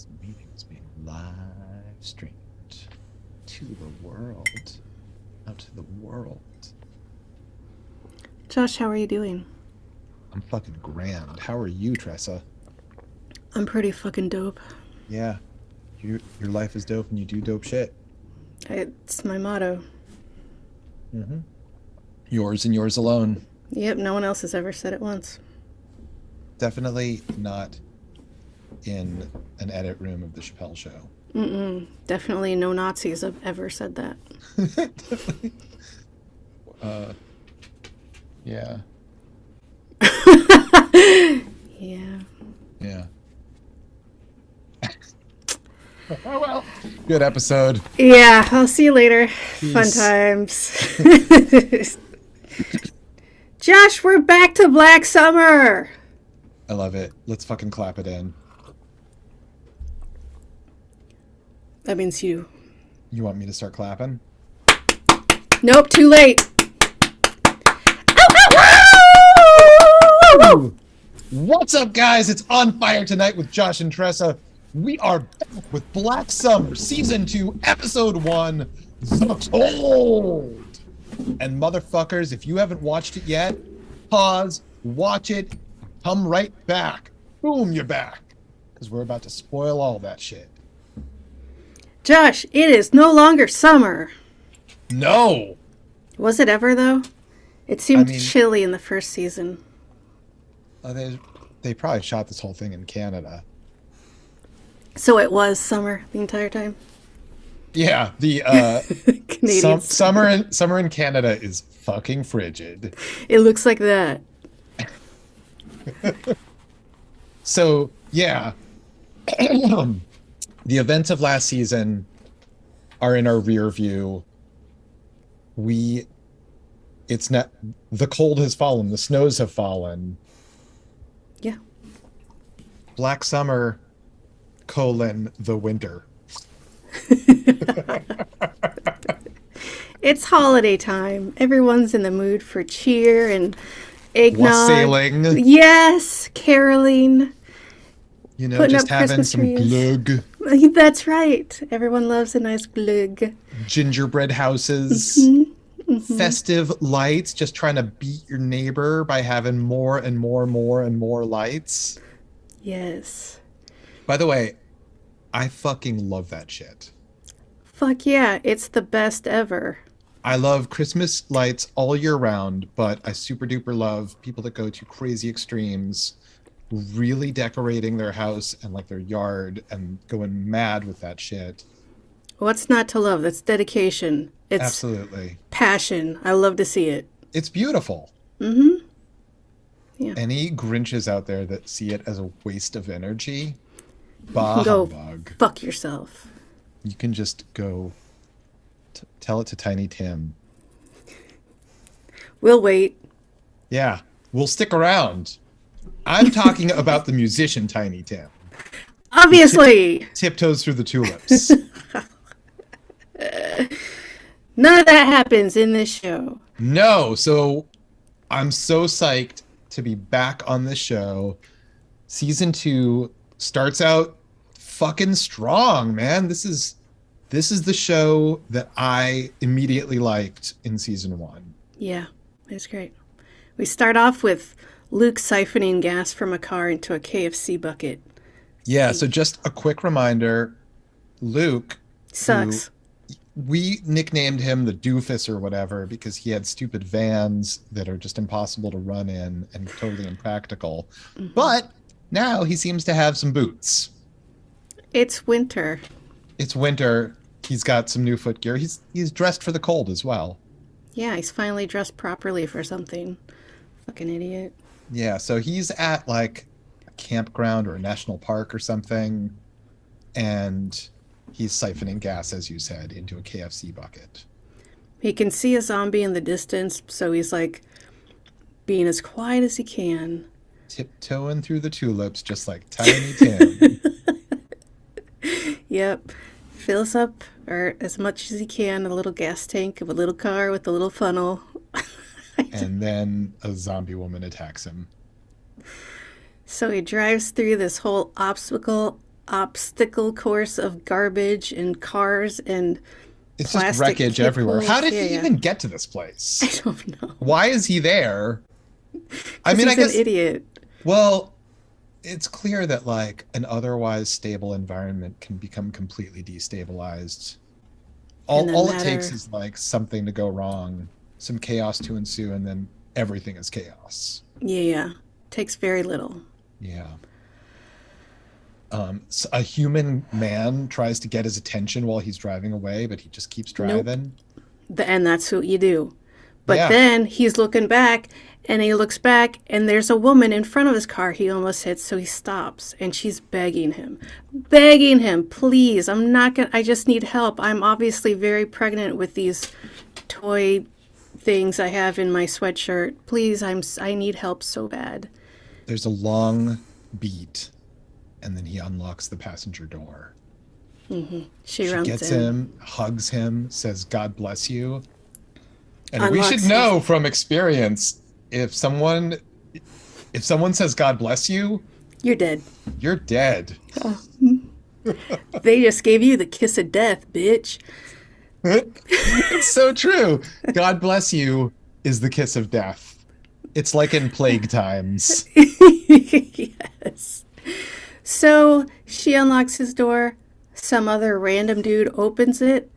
This meeting is being live streamed to the world. Out to the world. Josh, how are you doing? I'm fucking grand. How are you, Tressa? I'm pretty fucking dope. Yeah. Your life is dope and you do dope shit. It's my motto. Mm-hmm. Yours and yours alone. Yep, no one else has ever said it once. Definitely not in an edit room of the Chappelle Show. Definitely no Nazis have ever said that. Definitely. Yeah. Yeah. Yeah. Oh well. Good episode. Yeah, I'll see you later. Fun Peace. times. Josh, we're back to Black Summer. I love it. Let's fucking clap it in. That means you. You want me to start clapping? Nope, too late. Woo! What's up, guys? It's On Fire Tonight with Josh and Tressa. We are back with Black Summer, Season 2, Episode 1, The Cold. And motherfuckers, if you haven't watched it yet, pause, watch it, come right back. Boom, you're back. Because we're about to spoil all that shit. Josh, it is no longer summer. No! Was it ever, though? It seemed I mean- chilly in the first season. They probably shot this whole thing in Canada. So it was summer the entire time? Yeah, the Canadians. summer in Canada is fucking frigid. It looks like that. So yeah, the events of last season are in our rear view. It's not, the cold has fallen, the snows have fallen. Yeah. Black Summer, the winter. It's holiday time. Everyone's in the mood for cheer and eggnog. Wassailing, Yes, caroling. Putting just up having Christmas some trees. glögg, That's right. Everyone loves a nice glögg. gingerbread houses. Festive lights, just trying to beat your neighbor by having more and more lights. Yes. By the way, I fucking love that shit. Fuck yeah, it's the best ever. I love Christmas lights all year round, but I super duper love people that go to crazy extremes, really decorating their house and like their yard and going mad with that shit. What's not to love? That's dedication. It's Absolutely. passion. I love to see it. It's beautiful. Yeah. Any Grinches out there that see it as a waste of energy, bah Go humbug. fuck yourself. You can just go tell it to Tiny Tim. We'll wait. Yeah, we'll stick around. I'm talking about the musician Tiny Tim. Obviously. Tiptoes through the tulips. None of that happens in this show. No, so I'm so psyched to be back on this show. Season 2 starts out fucking strong, man. This is the show that I immediately liked in season 1. Yeah, it's great. We start off with Luke siphoning gas from a car into a KFC bucket. Yeah, so just a quick reminder, Luke Sucks. we nicknamed him the doofus or whatever because he had stupid vans that are just impossible to run in and totally impractical. But now he seems to have some boots. It's winter. It's winter. He's got some new footgear. He's dressed for the cold as well. Yeah, he's finally dressed properly for something. Fucking idiot. Yeah, so he's at like a campground or a national park or something, and he's siphoning gas, as you said, into a KFC bucket. He can see a zombie in the distance, so he's like being as quiet as he can. Tiptoeing through the tulips, just like Tiny Tim. Yep. Fills up, or as much as he can, a little gas tank of a little car with a little funnel. And then a zombie woman attacks him. So he drives through this whole obstacle obstacle course of garbage and cars and It's just plastic wreckage kid everywhere. How poles. did Yeah, he yeah. even get to this I place? don't know. Why is he there? I Because mean, I he's an guess, idiot. well, it's clear that like an otherwise stable environment can become completely destabilized. In a All it takes matter. is like something to go wrong, some chaos to ensue, and then everything is chaos. Yeah, yeah. Takes very little. Yeah. A human man tries to get his attention while he's driving away, but he just keeps Nope. driving. And that's what you do. But Yeah, then he's looking back and he looks back and there's a woman in front of his car he almost hits, so he stops and she's begging him, please, I'm not gonna, I just need help. I'm obviously very pregnant with these toy things I have in my sweatshirt. Please, I need help so bad. there's a long beat, and then he unlocks the passenger door. She She runs gets in, him, hugs him, says, God bless you. And we should unlocks his. know from experience if someone says God bless you, You're dead. you're dead. They just gave you the kiss of death, bitch. It's so true. God bless you is the kiss of death. It's like in plague times. Yes. So she unlocks his door. Some other random dude opens it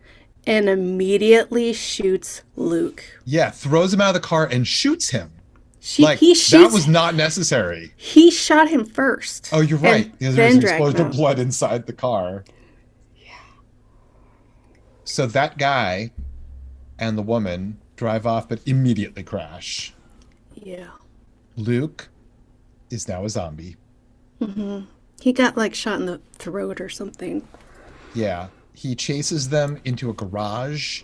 and immediately shoots Luke. Yeah, throws him out of the car and shoots him. She Like he that shoots was not necessary. he shot him first. Oh, you're And right. Because there was then an dragged him explosion of out. blood inside the car. So that guy and the woman drive off, but immediately crash. Yeah. Luke is now a zombie. He got like shot in the throat or something. Yeah. He chases them into a garage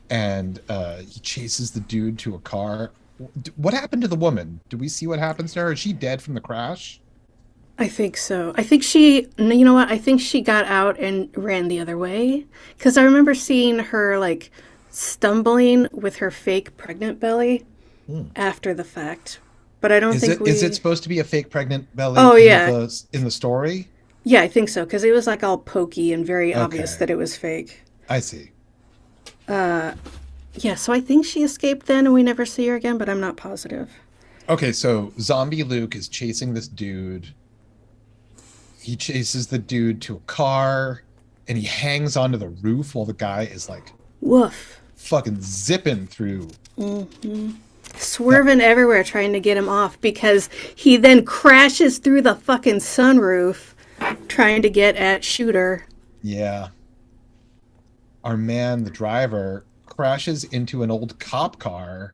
and he chases the dude to a car. What happened to the woman? Do we see what happens to her? Is she dead from the crash? I think so. I think she, no, you know what? I think she got out and ran the other way. Because I remember seeing her like stumbling with her fake pregnant belly Hmm. after the fact. But I don't think Is it we. supposed to be a fake pregnant belly Oh, yeah. in the story? Yeah, I think so. Because it was like all pokey and very obvious Okay. that it was fake. I see. Yeah, so I think she escaped then and we never see her again, but I'm not positive. Okay, so zombie Luke is chasing this dude. He chases the dude to a car and he hangs onto the roof while the guy is like Woof. fucking zipping through. That Swerving everywhere trying to get him off because he then crashes through the fucking sunroof trying to get at Shooter. Yeah. Our man, the driver, crashes into an old cop car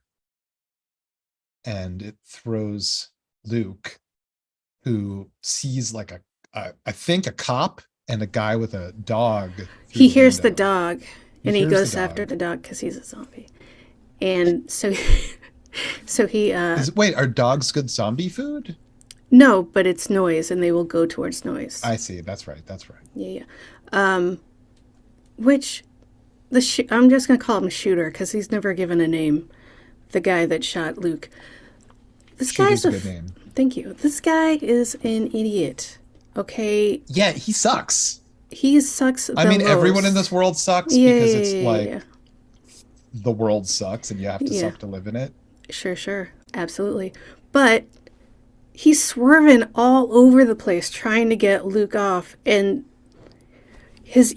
and it throws Luke, who sees like I think a cop and a guy with a dog through He the hears the window. dog He and he hears the goes after dog. the dog because he's a zombie. And so, so he, Wait, are dogs good zombie food? no, but it's noise and they will go towards noise. I see. That's right. That's right. Yeah, yeah. Which, I'm just going to call him Shooter because he's never given a name. The guy that shot Luke. This guy's Shooter's a a. good name. Thank you. This guy is an idiot. Okay, Yeah, he sucks. he sucks I the mean, everyone in most. this world sucks Yeah, because yeah, it's yeah, yeah, like the world sucks and you have to yeah. suck to live in it. Sure, sure, absolutely. But he's swerving all over the place trying to get Luke off, and his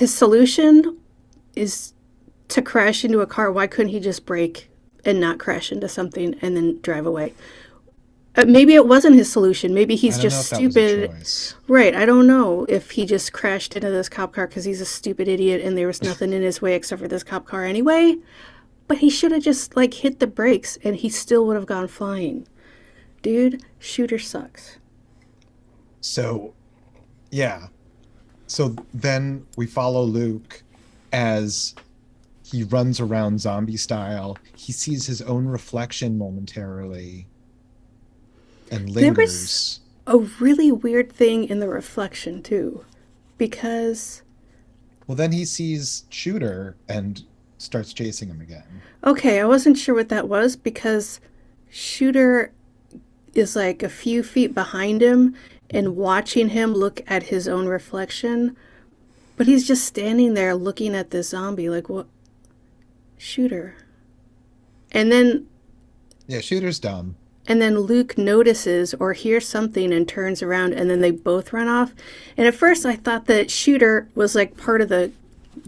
solution is to crash into a car. Why couldn't he just brake and not crash into something and then drive away? Maybe it wasn't his solution. Maybe I he's don't know just if that was a stupid. choice. Right. I don't know if he just crashed into this cop car because he's a stupid idiot and there was nothing in his way except for this cop car anyway. But he should have just like hit the brakes and he still would have gone flying. Dude, Shooter sucks. So, yeah. So then we follow Luke as he runs around zombie style. He sees his own reflection momentarily and There was lingers. a really weird thing in the reflection too. Because, Well, then he sees Shooter and starts chasing him again. okay, I wasn't sure what that was because Shooter is like a few feet behind him and watching him look at his own reflection. But he's just standing there looking at this zombie like, what? Shooter. And then Yeah, Shooter's dumb. And then Luke notices or hears something and turns around, and then they both run off. And at first I thought that Shooter was like part of the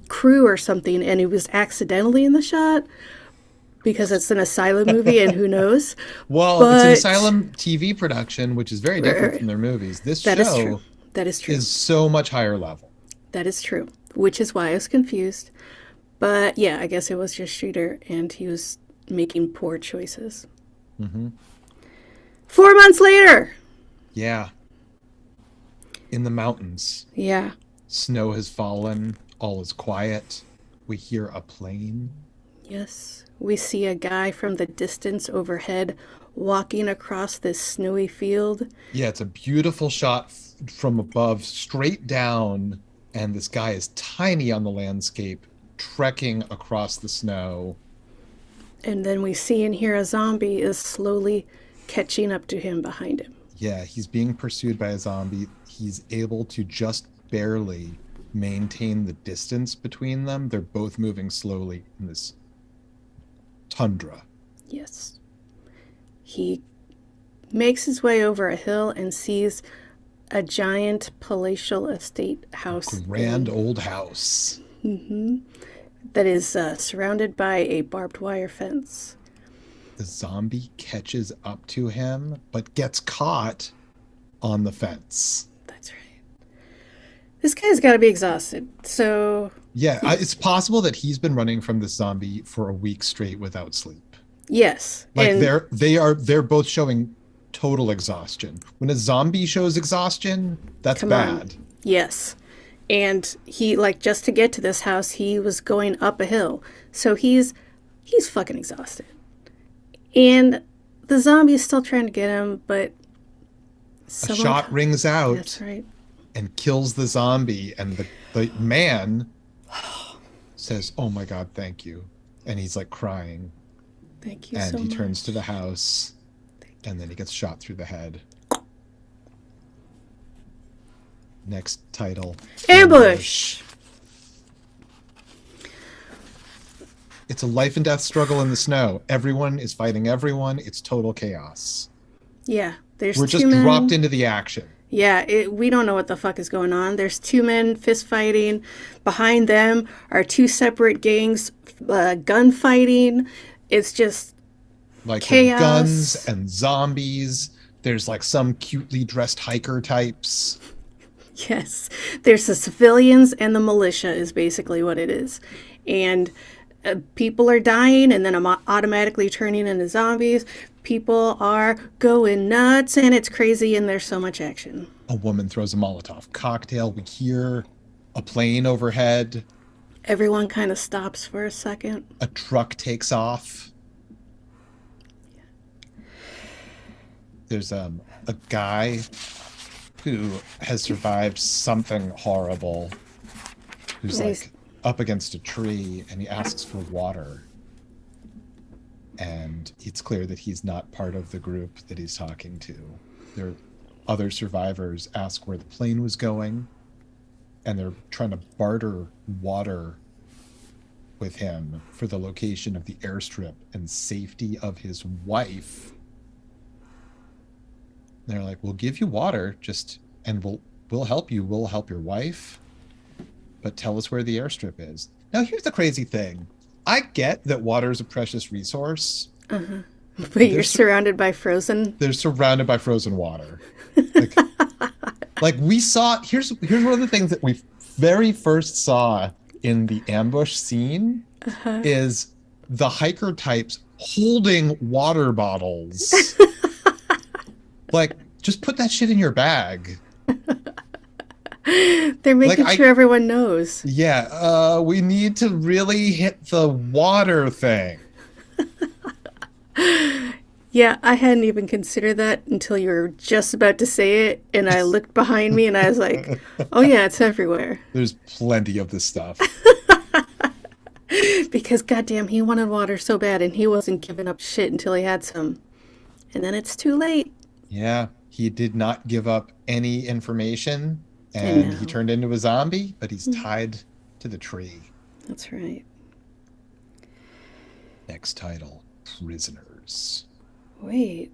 crew or something, and he was accidentally in the shot because it's an Asylum movie, and who knows? Well, it's an Asylum TV production, which is very different from their movies. This That show is true. That is true. is so much higher level. That is true, which is why I was confused. But yeah, I guess it was just Shooter, and he was making poor choices. 4 months later. Yeah. In the mountains. Yeah. Snow has fallen. All is quiet. We hear a plane. Yes. We see a guy from the distance overhead walking across this snowy field. Yeah, it's a beautiful shot from above, straight down. And this guy is tiny on the landscape, trekking across the snow. And then we see and hear a zombie is slowly catching up to him behind him. Yeah, he's being pursued by a zombie. He's able to just barely maintain the distance between them. They're both moving slowly in this tundra. Yes. He makes his way over a hill and sees a giant palatial estate house. Grand old house. That is surrounded by a barbed wire fence. The zombie catches up to him, but gets caught on the fence. That's right. This guy's got to be exhausted. So Yeah, it's possible that he's been running from this zombie for a week straight without sleep. yes, Like and they're both showing total exhaustion. When a zombie shows exhaustion, that's Come on. bad. yes, and he like just to get to this house, he was going up a hill, so he's fucking exhausted, and the zombie is still trying to get him, but A shot rings out That's right. and kills the zombie, and the man says, "Oh my God, thank you," and he's like crying, Thank you and so he much. turns to the house, and then he gets shot through the head. Next title. Ambush. It's a life and death struggle in the snow. Everyone is fighting everyone. It's total chaos. Yeah, there's We're two just men. dropped into the action. Yeah, we don't know what the fuck is going on. There's two men fist fighting. Behind them are two separate gangs gunfighting. It's just Like there are chaos. guns and zombies. There's like some cutely dressed hiker types. Yes, there's the civilians and the militia is basically what it is. And people are dying and then automatically turning into zombies. People are going nuts and it's crazy and there's so much action. A woman throws a Molotov cocktail. We hear a plane overhead. Everyone kind of stops for a second. A truck takes off. There's a guy who has survived something horrible, who's Nice. like up against a tree, and he asks for water. And it's clear that he's not part of the group that he's talking to. There, other survivors ask where the plane was going, and they're trying to barter water with him for the location of the airstrip and safety of his wife. They're like, "We'll give you water, and we'll help you. We'll help your wife, but tell us where the airstrip is." Now, here's the crazy thing. I get that water is a precious resource. But you're surrounded by frozen. They're surrounded by frozen water. Like we saw. Here's one of the things that we very first saw in the ambush scene is the hiker types holding water bottles. Like, just put that shit in your bag. They're making Like, sure everyone knows. Yeah, we need to really hit the water thing. Yeah, I hadn't even considered that until you were just about to say it, and I looked behind me and I was like, oh yeah, it's everywhere. There's plenty of this stuff. Because goddamn, he wanted water so bad and he wasn't giving up shit until he had some. And then it's too late. Yeah, he did not give up any information I and he know. turned into a zombie, but he's tied to the tree. That's right. Next title, Prisoners. Wait.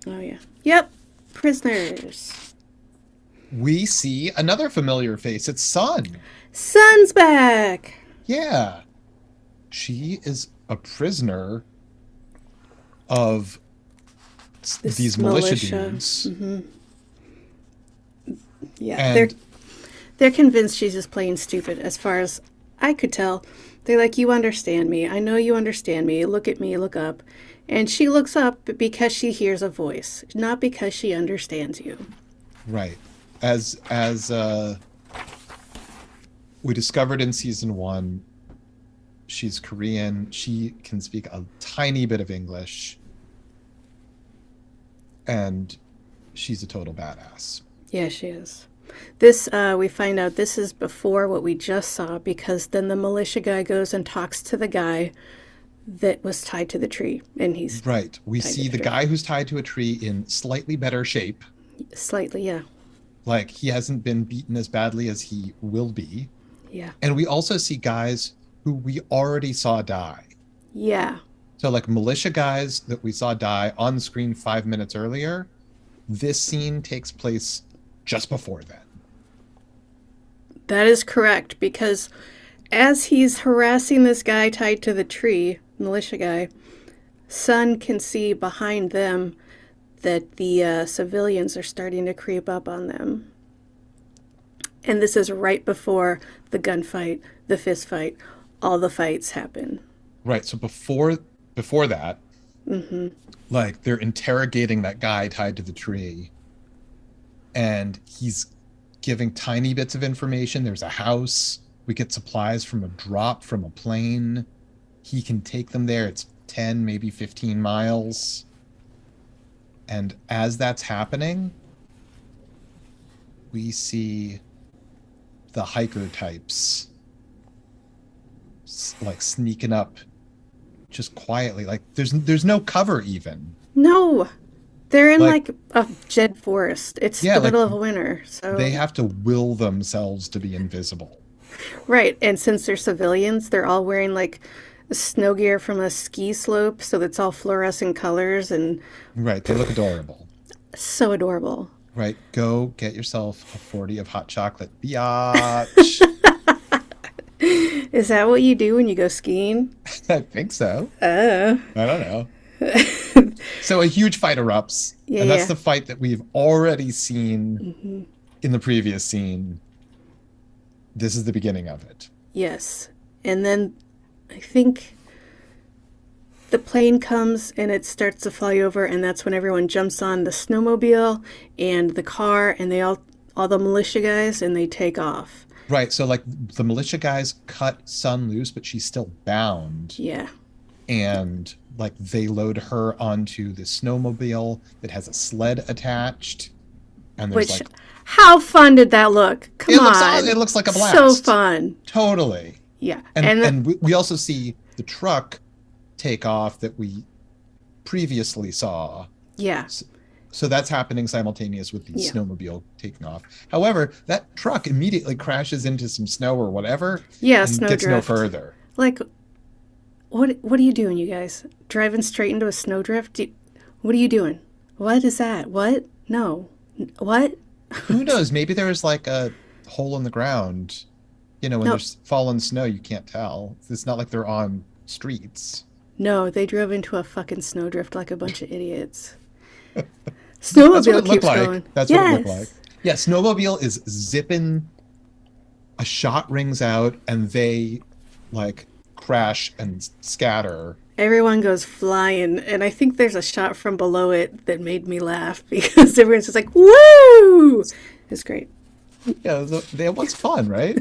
Oh, yeah. Yep. Prisoners. We see another familiar face. It's Sun. Sun's back. Yeah, she is a prisoner of This these militia militia. dudes. Yeah, And they're convinced she's just plain stupid. As far as I could tell, they're like, "You understand me. I know you understand me. Look at me. Look up." And she looks up because she hears a voice, not because she understands you. right, as we discovered in season 1, she's Korean. She can speak a tiny bit of English, and she's a total badass. Yeah, she is. This, we find out this is before what we just saw because then the militia guy goes and talks to the guy that was tied to the tree, and he's Right. We tied to see the tree. guy who's tied to a tree in slightly better shape. Slightly, yeah. Like he hasn't been beaten as badly as he will be. Yeah. And we also see guys who we already saw die. Yeah. So like militia guys that we saw die on screen 5 minutes earlier, this scene takes place just before then. That is correct because as he's harassing this guy tied to the tree, militia guy, Sun can see behind them that the civilians are starting to creep up on them. And this is right before the gunfight, the fist fight, all the fights happen. Right. So before that, like they're interrogating that guy tied to the tree, and he's giving tiny bits of information. There's a house. We get supplies from a drop from a plane. He can take them there. It's 10, maybe 15 miles. And as that's happening, we see the hiker types like sneaking up just quietly. Like there's no cover even. No, they're in Like, like a dead forest. It's yeah, the like middle of winter, so they have to will themselves to be invisible. right. And since they're civilians, they're all wearing like snow gear from a ski slope, so that's all fluorescent colors and Right. They look adorable. so adorable. Right. Go get yourself a 40 of hot chocolate. Biatch. Is that what you do when you go skiing? I think so. Uh, I don't know. So a huge fight erupts. Yeah, And that's yeah. the fight that we've already seen in the previous scene. This is the beginning of it. Yes. And then I think the plane comes and it starts to fly over, and that's when everyone jumps on the snowmobile and the car, and they all the militia guys, and they take off. Right. So like the militia guys cut Sun loose, but she's still bound. Yeah. And like they load her onto the snowmobile that has a sled attached. And there's Which, like how fun did that look? Come on. it looks like a blast. So fun. Totally. Yeah. And the- and we also see the truck take off that we previously saw. yeah. So that's happening simultaneous with the Yeah. snowmobile taking off. However, that truck immediately crashes into some snow or whatever. Yeah, and gets no snowdrift. further. Like, what are you doing, you guys? Driving straight into a snowdrift? What are you doing? What is that? What? No. What? Who knows? Maybe there's like a hole in the ground. You know, when No. there's fallen snow, you can't tell. It's not like they're on streets. No, they drove into a fucking snowdrift like a bunch of idiots. That's Snowmobile what it looked keeps like. going. That's what it looked like. Yeah, snowmobile is zipping. A shot rings out, and they like crash and scatter. Everyone goes flying, and I think there's a shot from below it that made me laugh because everyone's just like, "Woo!" It's great. Yeah, it was fun, right?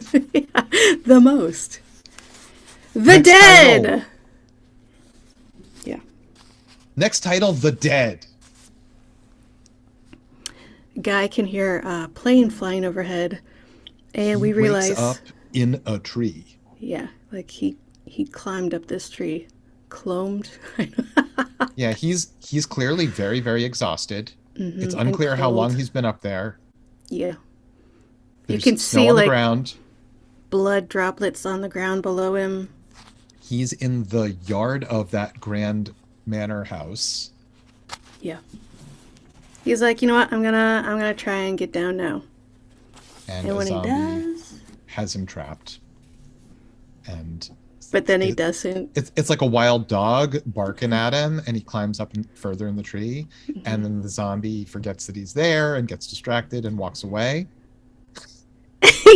The most. The Next dead. title. Yeah. Next title, The Dead. Guy can hear a plane flying overhead, and we He realize, wakes up in a tree. yeah, like he climbed up this tree, clombed. Yeah, he's clearly very, very exhausted. It's And unclear how long cold. he's been up there. Yeah. You There's can snow see on the like ground. blood droplets on the ground below him. He's in the yard of that grand manor house, Yeah. He's like, you know what? I'm gonna try and get down now. and And a when he zombie does, has him trapped. And but then he it, doesn't. it's like a wild dog barking at him, and he climbs up further in the tree. And then the zombie forgets that he's there and gets distracted and walks away.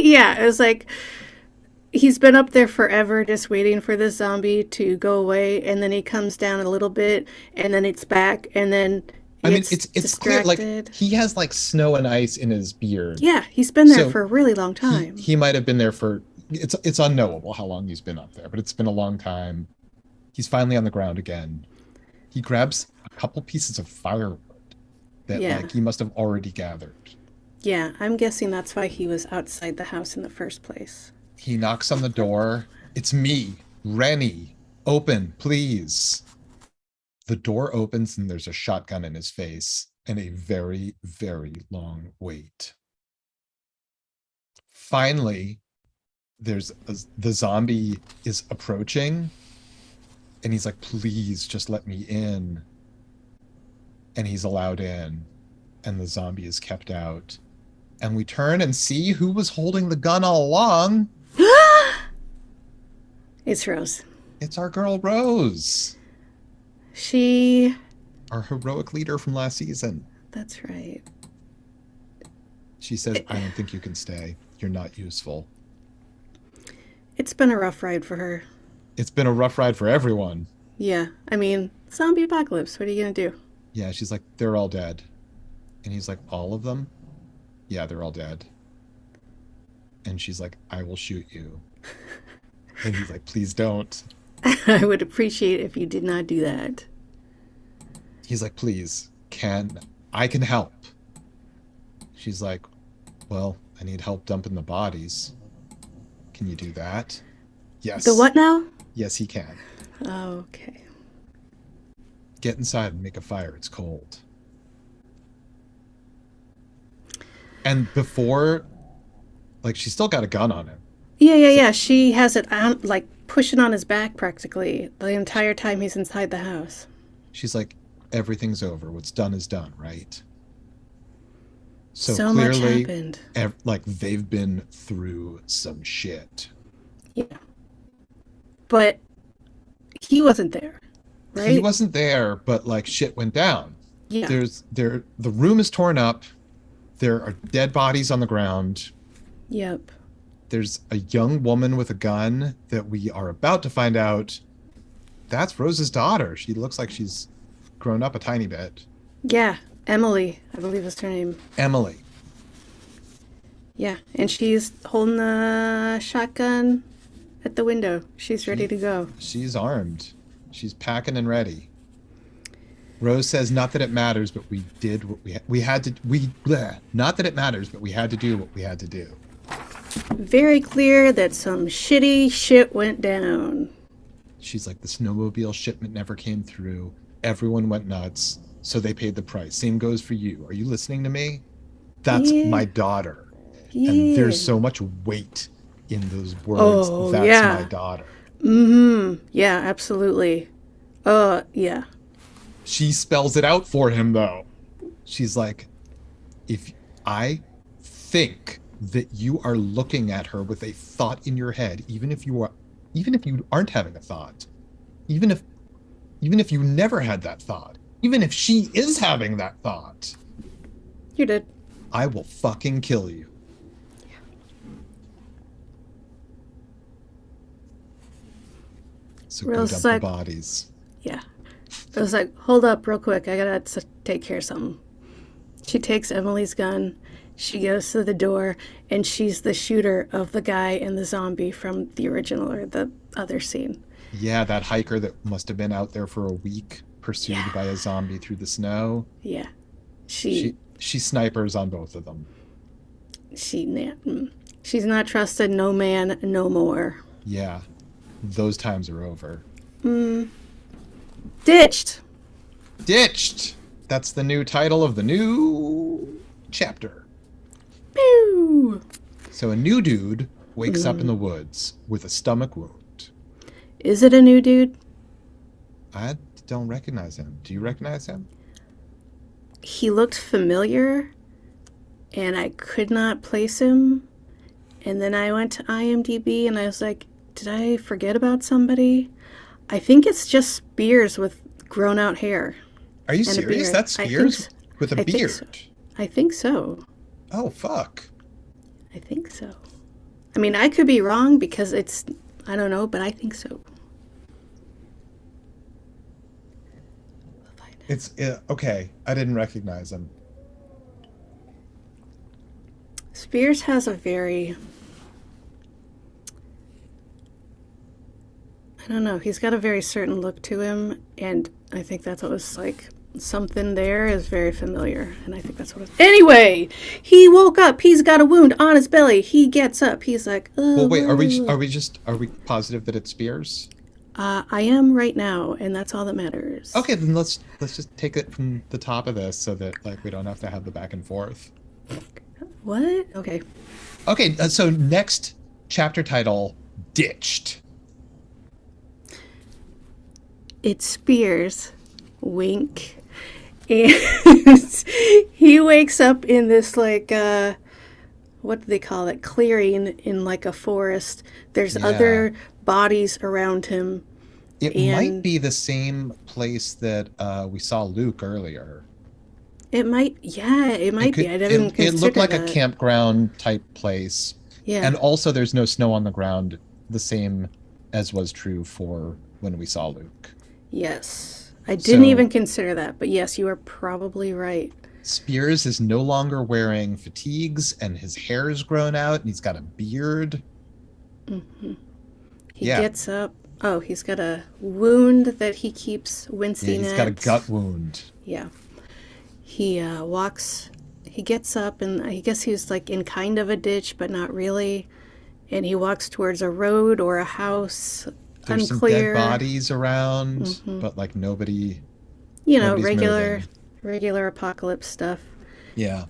Yeah, it was like he's been up there forever just waiting for this zombie to go away, and then he comes down a little bit, and then it's back, and then he I mean, gets it's clear like distracted. he has like snow and ice in his beard. Yeah, he's been there So for a really long he time. he might have been there for it's unknowable how long he's been up there, but it's been a long time. He's finally on the ground again. He grabs a couple pieces of firewood that Yeah. like he must have already gathered. Yeah, I'm guessing that's why he was outside the house in the first place. He knocks on the door. It's me, Rennie. Open, please. The door opens and there's a shotgun in his face and a very, very long wait. Finally, the zombie is approaching and he's like, please just let me in. And he's allowed in and the zombie is kept out. And we turn and see who was holding the gun all along. It's Rose. It's our girl Rose, She. our heroic leader from last season. That's right. She says, I don't think you can stay. You're not useful. It's been a rough ride for her. It's been a rough ride for everyone. Yeah, I mean, zombie apocalypse. What are you gonna do? Yeah, she's like, they're all dead. And he's like, all of them? Yeah, they're all dead. And she's like, I will shoot you. And he's like, please don't. I would appreciate if you did not do that. He's like, please, I can help. She's like, well, I need help dumping the bodies. Can you do that? Yes. The what now? Yes, he can. Okay. Get inside and make a fire. It's cold. And before, like, she's still got a gun on him. Yeah. She has it on, like pushing on his back practically the entire time he's inside the house. She's like, everything's over. What's done is done, right? So So much clearly, happened. like, they've been through some shit. Yeah. But he wasn't there, right? He wasn't there, but like shit went down. Yeah. The room is torn up. There are dead bodies on the ground. Yep. There's a young woman with a gun that we are about to find out that's Rose's daughter. She looks like she's grown up a tiny bit. Yeah. Emily, I believe is her name. Emily. Yeah. And she's holding the shotgun at the window. She's ready to go. She's armed. She's packing and ready. Rose says, not that it matters, but we did what we had to, not that it matters, but we had to do what we had to do. Very clear that some shitty shit went down. She's like, the snowmobile shipment never came through. Everyone went nuts, so they paid the price. Same goes for you. Are you listening to me? That's Yeah. my daughter. Yeah. And there's so much weight in those words. Oh, That's yeah. my daughter. Mm-hmm. Yeah, absolutely. Yeah. She spells it out for him, though. She's like, if I think that you are looking at her with a thought in your head, even if you aren't having a thought, even if you never had that thought, even if she is having that thought, You did. I will fucking kill you. So Real go dump sick. the bodies. Yeah. I was like, hold up real quick. I gotta take care of something. She takes Emily's gun. She goes to the door, and she's the shooter of the guy and the zombie from the original or the other scene. Yeah, that hiker that must have been out there for a week, pursued by a zombie through the snow. Yeah. She snipers on both of them. She's not trusted, no man, no more. Yeah, those times are over. Ditched. Ditched. That's the new title of the new chapter. Pew! So a new dude wakes up in the woods with a stomach wound. Is it a new dude? I don't recognize him. Do you recognize him? He looked familiar, and I could not place him. And then I went to IMDb, and I was like, did I forget about somebody? I think it's just Spears with grown out hair. Are you and a serious? beard. That's Spears with a I think beard. so. I think so. Oh, fuck. I think so. I mean, I could be wrong because I don't know, but I think so. We'll find out. It's okay. I didn't recognize him. Spears has a very, I don't know, he's got a very certain look to him, and I think that's what was like, something there is very familiar, and I think that's what it was. Anyway, he woke up, he's got a wound on his belly, he gets up, he's like, Well, wait, are we positive that it's Spears? I am right now, and that's all that matters. Okay, then let's just take it from the top of this so that like we don't have to have the back and forth. What? Okay. Okay, so next chapter title, Ditched. It's Spears. Wink. And he wakes up in this, like, what do they call it? Clearing in, like, a forest. There's other bodies around him. It might be the same place that we saw Luke earlier. It might be. I didn't consider it looked like that. a campground type place. Yeah. And also there's no snow on the ground, the same as was true for when we saw Luke. Yes. I didn't So- even consider that, but yes, you are probably right. Spears is no longer wearing fatigues and his hair is grown out and he's got a beard. He Yeah. gets up. Oh, he's got a wound that he keeps Yeah, wincing he's at. got a gut wound. Yeah. He he gets up, and I guess he's like in kind of a ditch, but not really. And he walks towards a road or a house. There's Unclear. some dead bodies around, but like nobody. You know, nobody's regular apocalypse stuff. Yeah.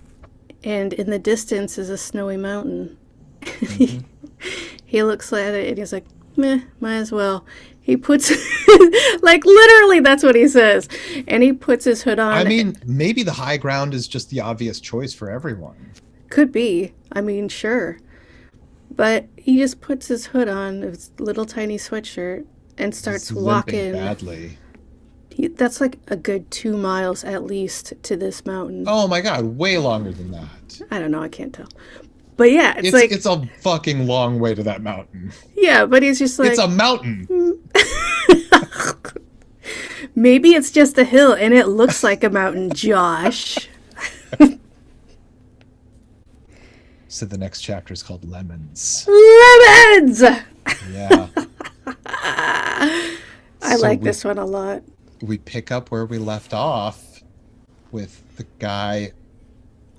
And in the distance is a snowy mountain. He looks at it and he's like, meh, might as well. He puts, like literally that's what he says. And he puts his hood on. I mean, maybe the high ground is just the obvious choice for everyone. Could be. I mean, sure. But he just puts his hood on, his little tiny sweatshirt, and starts He's limping walking. badly. That's like a good 2 miles at least to this mountain. Oh my god, way longer than that. I don't know, I can't tell. But yeah, it's like, it's a fucking long way to that mountain. yeah, but he's just like, It's a mountain. maybe it's just a hill and it looks like a mountain, Josh. So the next chapter is called Lemons. Lemons! Yeah. I like this one a lot. We pick up where we left off with the guy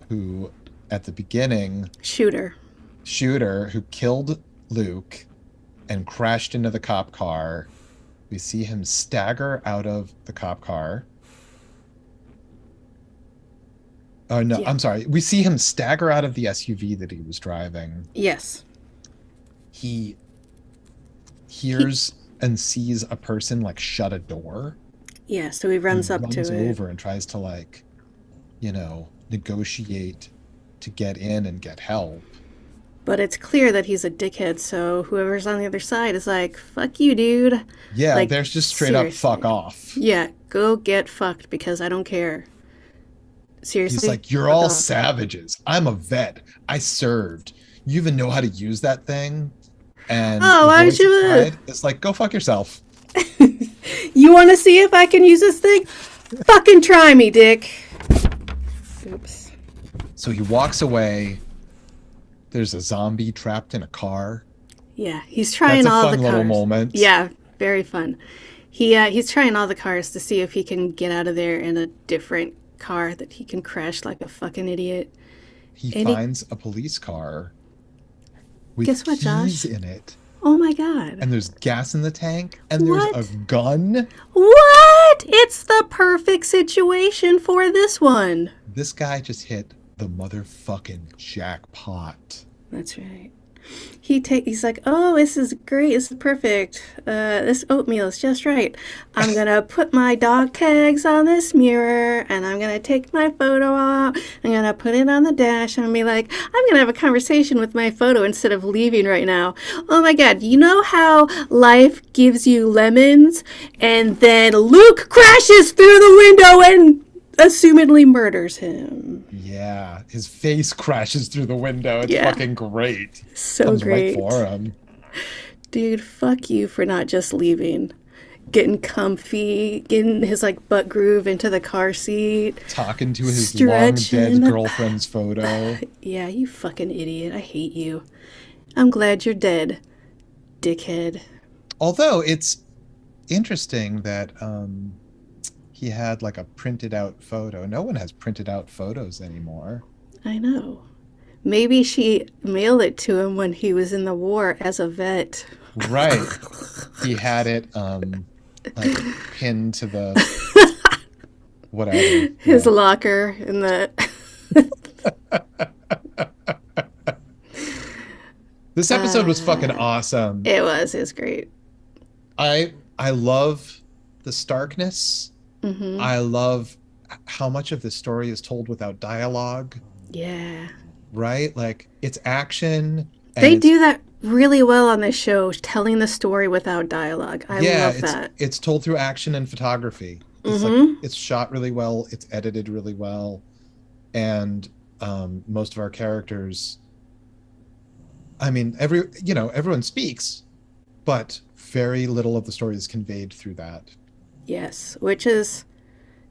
who, at the beginning, Shooter, who killed Luke and crashed into the cop car. We see him stagger out of the cop car. Oh, no, Yeah. I'm sorry. We see him stagger out of the SUV that he was driving. Yes. He hears and sees a person like shut a door. Yeah, so he runs up to runs it. over and tries to like, negotiate to get in and get help. But it's clear that he's a dickhead, so whoever's on the other side is like, fuck you, dude. Yeah, Like, there's just straight up seriously. fuck off. Yeah, go get fucked because I don't care. Seriously? He's like, you're Fuck all off. savages. I'm a vet. I served. You even know how to use that thing? And Oh, the why would voice you- inside is like, go fuck yourself. You want to see if I can use this thing? Fucking try me, dick. Oops. So he walks away. There's a zombie trapped in a car. Yeah, he's trying That's a all fun the little cars. moment. Yeah, very fun. He's trying all the cars to see if he can get out of there in a different car that he can crash like a fucking idiot. He And he- finds a police car with Guess what, keys Josh? in it. Oh my God. And there's gas in the tank, and there's a What? gun. What? It's the perfect situation for this one. This guy just hit the motherfucking jackpot. That's right. He's like, oh, this is great. This is perfect. This oatmeal is just right. I'm gonna put my dog tags on this mirror, and I'm gonna take my photo out. I'm gonna put it on the dash, and I'm gonna be like, I'm gonna have a conversation with my photo instead of leaving right now. Oh my God! You know how life gives you lemons, and then Luke crashes through the window and assumedly murders him. Yeah, his face crashes through the window. It's Yeah. fucking great. So Comes great. right for him. Dude, fuck you for not just leaving. Getting comfy, getting his like butt groove into the car seat. Talking to his Stretching. long dead girlfriend's photo. Yeah, you fucking idiot. I hate you. I'm glad you're dead, dickhead. Although it's interesting that he had like a printed out photo. No one has printed out photos anymore. I know. Maybe she mailed it to him when he was in the war as a vet. Right. He had it like pinned to the whatever. His Yeah. locker in the. This episode was fucking awesome. It was great. I love the starkness. I love how much of the story is told without dialogue, Yeah. right? Like it's action. And They do that really well on this show, telling the story without dialogue. I love that. It's told through action and photography. It's like it's shot really well, it's edited really well, and most of our characters. I mean, everyone speaks, but very little of the story is conveyed through that. Yes, which is,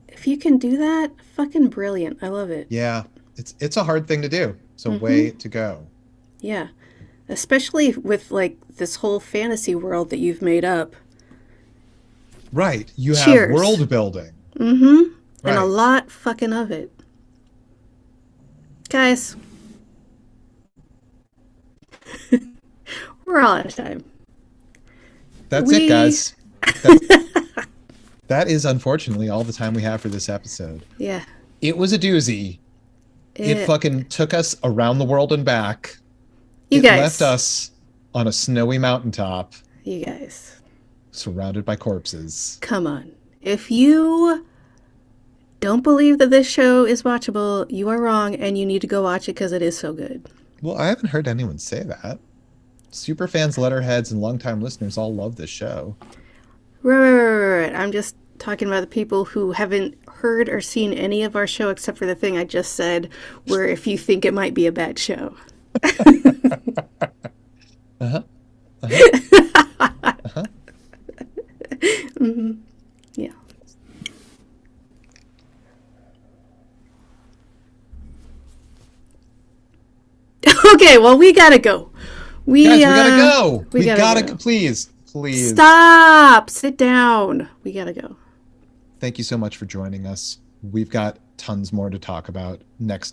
if you can do that, fucking brilliant. I love it. Yeah, it's a hard thing to do. It's a way to go. Yeah. Especially with like this whole fantasy world that you've made up. Right. You have Cheers. world building. And Right. a lot fucking of it. Guys. We're all out of time. That's it, guys. That is unfortunately all the time we have for this episode. Yeah. It was a doozy. It fucking took us around the world and back. You It guys. left us on a snowy mountaintop, You guys. surrounded by corpses. Come on. If you don't believe that this show is watchable, you are wrong and you need to go watch it because it is so good. Well, I haven't heard anyone say that. Super fans, letterheads, and longtime listeners all love this show. Right. I'm just talking about the people who haven't heard or seen any of our show except for the thing I just said, where if you think it might be a bad show. Yeah. Okay, well, we gotta go. Guys, we gotta go. We gotta go. please. Stop. Sit down. We gotta go. Thank you so much for joining us. We've got tons more to talk about next